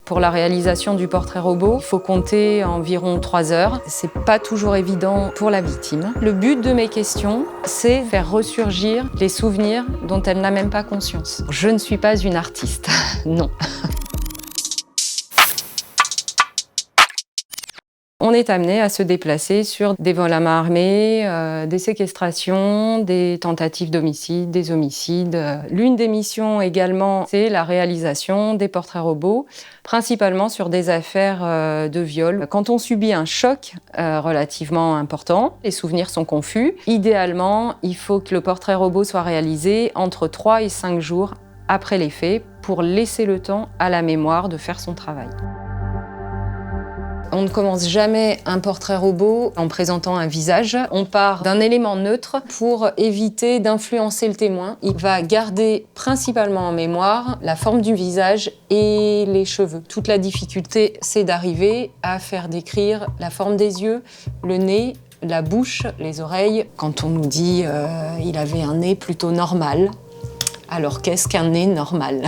Pour la réalisation du portrait robot, il faut compter environ 3 heures. C'est pas toujours évident pour la victime. Le but de mes questions, c'est faire ressurgir les souvenirs dont elle n'a même pas conscience. Je ne suis pas une artiste, non. On est amené à se déplacer sur des vols à main armée, des séquestrations, des tentatives d'homicide, des homicides. L'une des missions également, c'est la réalisation des portraits robots, principalement sur des affaires de viol. Quand on subit un choc relativement important, les souvenirs sont confus. Idéalement, il faut que le portrait robot soit réalisé entre 3 et 5 jours après les faits pour laisser le temps à la mémoire de faire son travail. On ne commence jamais un portrait robot en présentant un visage. On part d'un élément neutre pour éviter d'influencer le témoin. Il va garder principalement en mémoire la forme du visage et les cheveux. Toute la difficulté, c'est d'arriver à faire décrire la forme des yeux, le nez, la bouche, les oreilles. Quand on nous dit il avait un nez plutôt normal, alors qu'est-ce qu'un nez normal?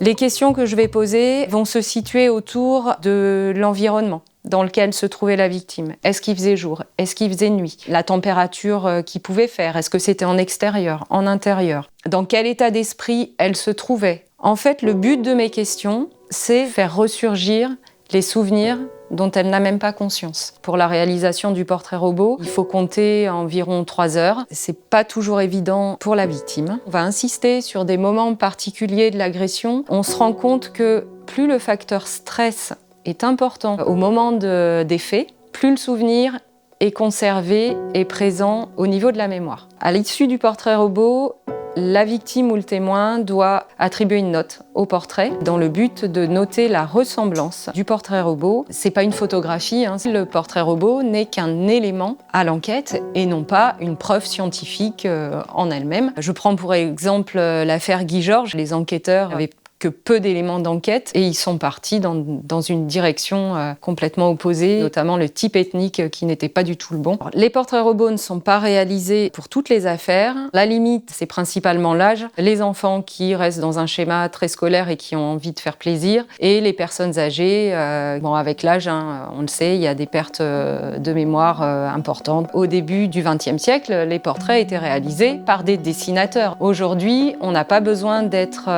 Les questions que je vais poser vont se situer autour de l'environnement dans lequel se trouvait la victime. Est-ce qu'il faisait jour? Est-ce qu'il faisait nuit? La température qu'il pouvait faire? Est-ce que c'était en extérieur, en intérieur? Dans quel état d'esprit elle se trouvait? En fait, le but de mes questions, c'est faire ressurgir les souvenirs dont elle n'a même pas conscience. Pour la réalisation du portrait robot, il faut compter environ 3 heures. C'est pas toujours évident pour la victime. On va insister sur des moments particuliers de l'agression. On se rend compte que plus le facteur stress est important au moment des faits, plus le souvenir est conservé et présent au niveau de la mémoire. À l'issue du portrait robot, la victime ou le témoin doit attribuer une note au portrait dans le but de noter la ressemblance du portrait robot. C'est pas une photographie, hein. Le portrait robot n'est qu'un élément à l'enquête et non pas une preuve scientifique en elle-même. Je prends pour exemple l'affaire Guy Georges. Les enquêteurs avaient que peu d'éléments d'enquête et ils sont partis dans une direction complètement opposée, notamment le type ethnique qui n'était pas du tout le bon. Alors, les portraits robots ne sont pas réalisés pour toutes les affaires. La limite, c'est principalement l'âge, les enfants qui restent dans un schéma très scolaire et qui ont envie de faire plaisir, et les personnes âgées. Avec l'âge, hein, on le sait, il y a des pertes de mémoire importantes. Au début du XXe siècle, les portraits étaient réalisés par des dessinateurs. Aujourd'hui, on n'a pas besoin d'être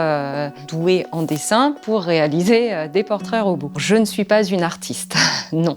doué en dessin pour réaliser des portraits robots. Je ne suis pas une artiste, non.